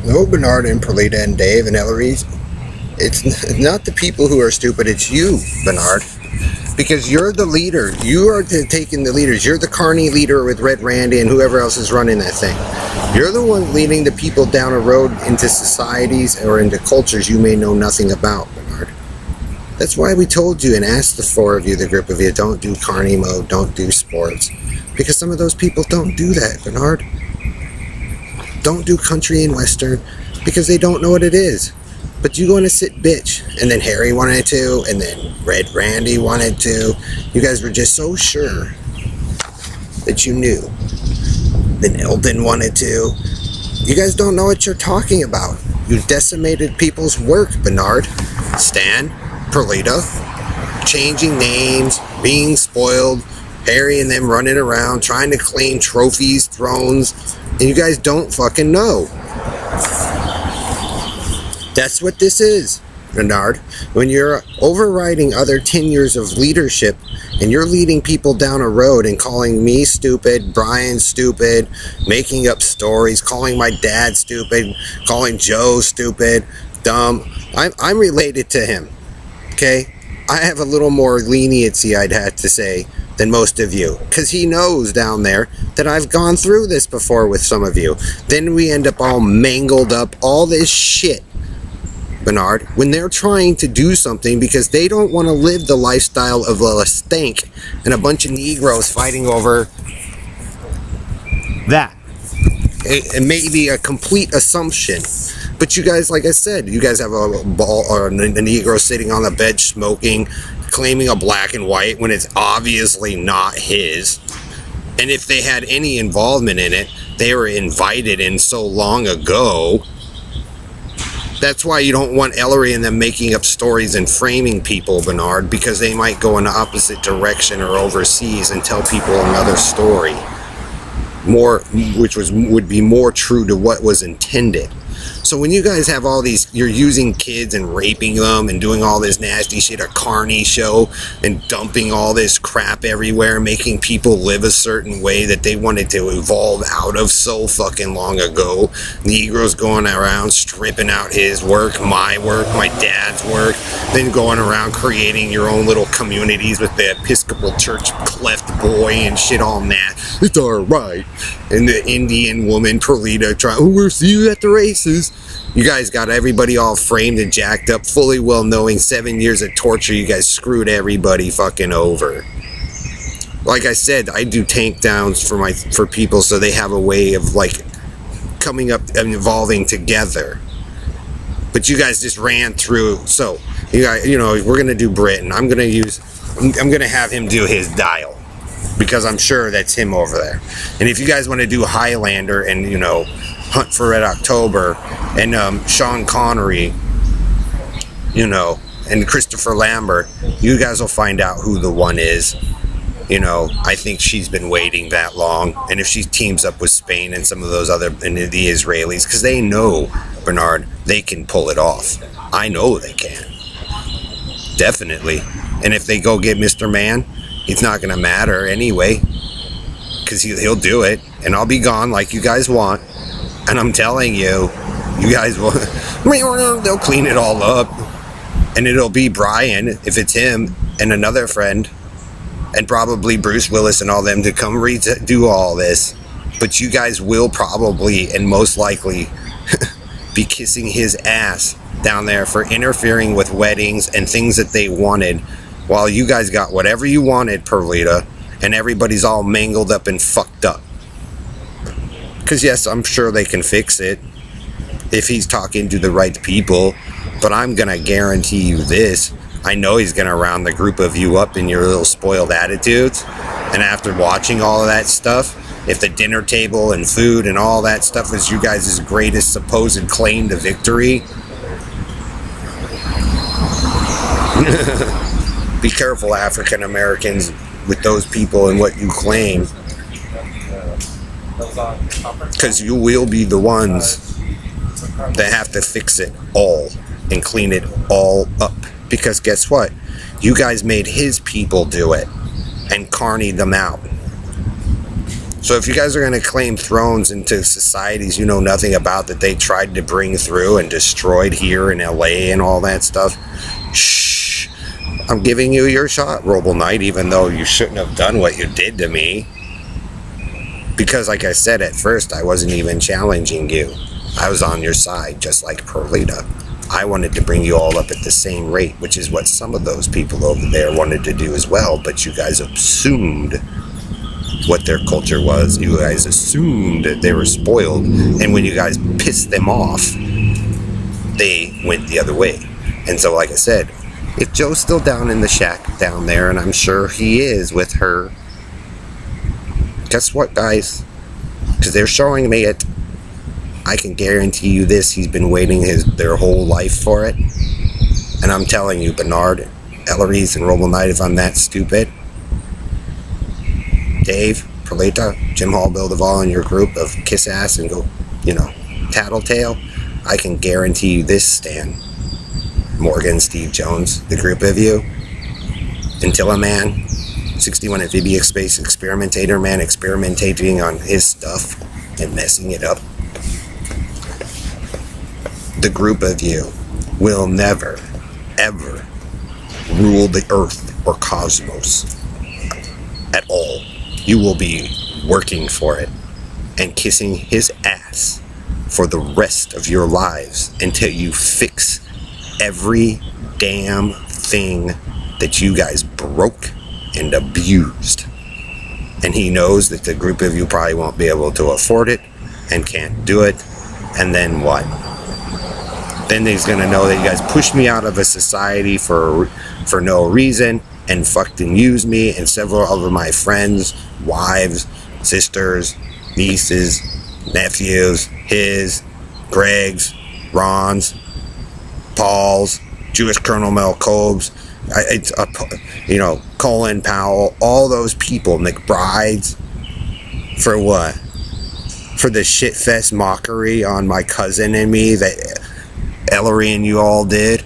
No, Bernard and Perlita and Dave and Ellery. It's not the people who are stupid. It's you, Bernard. Because you're the leader. You are taking the leaders. You're the Carney leader with Red Randy and whoever else is running that thing. You're the one leading the people down a road into societies or into cultures you may know nothing about, Bernard. That's why we told you and asked the four of you, the group of you, don't do Carney mode, don't do sports. Because some of those people don't do that, Bernard. Don't do country and western because they don't know what it is. But you want to sit bitch. And then Harry wanted to, and then Red Randy wanted to. You guys were just so sure that you knew. Then Eldon wanted to. You guys don't know what you're talking about. You decimated people's work, Bernard. Stan, Perlita, changing names, being spoiled, Harry and them running around, trying to claim trophies, thrones, and you guys don't fucking know. That's what this is, Bernard. When you're overriding other 10 years of leadership and you're leading people down a road and calling me stupid, Brian stupid, making up stories, calling my dad stupid, calling Joe stupid, dumb. I'm related to him, okay? I have a little more leniency, I'd have to say, than most of you, because he knows down there that I've gone through this before with some of you. Then we end up all mangled up, all this shit, Bernard, when they're trying to do something because they don't want to live the lifestyle of a stank and a bunch of Negroes fighting over that. It may be a complete assumption, but you guys, like I said, you guys have a ball or a Negro sitting on the bed smoking, claiming a black and white when it's obviously not his. And if they had any involvement in it, they were invited in so long ago. That's why you don't want Ellery and them making up stories and framing people, Bernard, because they might go in the opposite direction or overseas and tell people another story, which would be more true to what was intended. So when you guys have all these, you're using kids and raping them and doing all this nasty shit, a Carney show, and dumping all this crap everywhere, making people live a certain way that they wanted to evolve out of so fucking long ago. Negroes going around stripping out his work, my dad's work, then going around creating your own little communities with the Episcopal Church cleft boy and shit on that. It's alright. And the Indian woman, Perlita, we'll see you at the races. You guys got everybody all framed and jacked up, fully well knowing 7 years of torture, you guys screwed everybody fucking over. Like I said, I do tank downs for people so they have a way of like coming up and evolving together. But you guys just ran through. So you guys, we're gonna do Britain. I'm gonna have him do his dial, because I'm sure that's him over there. And if you guys want to do Highlander and Hunt for Red October and Sean Connery, and Christopher Lambert, you guys will find out who the one is. I think she's been waiting that long. And if she teams up with Spain and some of those other, and the Israelis, because they know, Bernard, they can pull it off. I know they can. Definitely. And if they go get Mr. Man, it's not going to matter anyway, because he'll do it, and I'll be gone like you guys want. And I'm telling you, you guys will, they'll clean it all up. And it'll be Brian, if it's him, and another friend, and probably Bruce Willis and all them to come do all this. But you guys will probably, and most likely, be kissing his ass down there for interfering with weddings and things that they wanted, while you guys got whatever you wanted, Perlita, and everybody's all mangled up and fucked up. Because yes, I'm sure they can fix it if he's talking to the right people, but I'm gonna guarantee you this, I know he's gonna round the group of you up in your little spoiled attitudes, and after watching all of that stuff, if the dinner table and food and all that stuff is you guys' greatest supposed claim to victory, be careful, African Americans, with those people and what you claim, because you will be the ones that have to fix it all and clean it all up. Because guess what? You guys made his people do it and carnied them out. So if you guys are going to claim thrones into societies you know nothing about that they tried to bring through and destroyed here in LA and all that stuff, shh, I'm giving you your shot, Roble Knight, even though you shouldn't have done what you did to me. Because like I said at first, I wasn't even challenging you. I was on your side, just like Perlita. I wanted to bring you all up at the same rate, which is what some of those people over there wanted to do as well, but you guys assumed what their culture was. You guys assumed that they were spoiled, and when you guys pissed them off, they went the other way. And so like I said, if Joe's still down in the shack down there, and I'm sure he is with her, guess what, guys? Because they're showing me it. I can guarantee you this, he's been waiting their whole life for it. And I'm telling you, Bernard, Eloise, and Roble Knight, if I'm that stupid, Dave, Perlita, Jim Hall, Bill Duvall, and your group of kiss ass and go, tattletale, I can guarantee you this, Stan, Morgan, Steve Jones, the group of you, Antilla Man, 61 Amphibious Space Experimentator Man, experimenting on his stuff and messing it up. The group of you will never, ever rule the earth or cosmos at all. You will be working for it and kissing his ass for the rest of your lives until you fix every damn thing that you guys broke and abused. And he knows that the group of you probably won't be able to afford it and can't do it. And then what? Then he's gonna know that you guys pushed me out of a society for no reason and fucking used me and several of my friends, wives, sisters, nieces, nephews, his, Greg's, Ron's, Paul's, Jewish Colonel Mel Cobes, Colin Powell, all those people, McBride's, for what? For the shitfest mockery on my cousin and me that Ellery and you all did.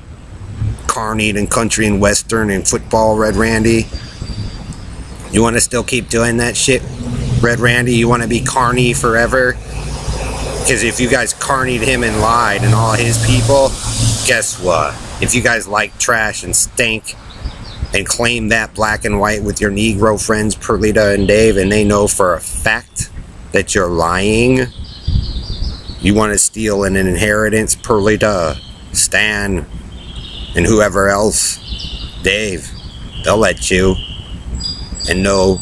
Carnied and country and western and football, Red Randy. You want to still keep doing that shit, Red Randy? You want to be Carney forever? Because if you guys carnied him and lied and all his people, guess what? If you guys like trash and stink and claim that black and white with your Negro friends, Perlita and Dave, and they know for a fact that you're lying, you want to steal an inheritance, Perlita, Stan, and whoever else, Dave, they'll let you. And know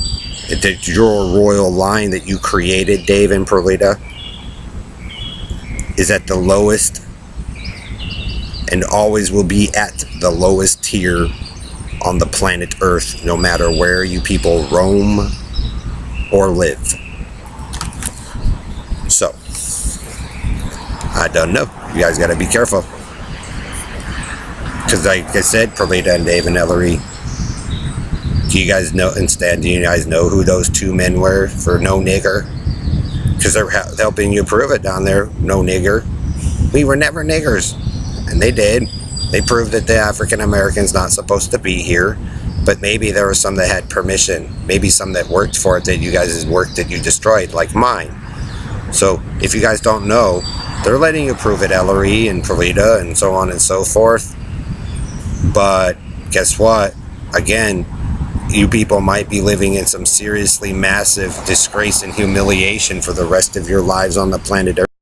that your royal line that you created, Dave and Perlita, is at the lowest and always will be at the lowest tier on the planet Earth, no matter where you people roam or live. So, I don't know. You guys got to be careful. Because like I said, Perlita and Dave and Ellery, do you guys know, and Stan, do you guys know who those two men were for no nigger? Because they're helping you prove it down there, no nigger. We were never niggers. And they did. They proved that the African American's not supposed to be here. But maybe there were some that had permission. Maybe some that worked for it that you guys' work that you destroyed, like mine. So if you guys don't know, they're letting you prove it, Ellery and Perlita and so on and so forth. But guess what? Again, you people might be living in some seriously massive disgrace and humiliation for the rest of your lives on the planet Earth.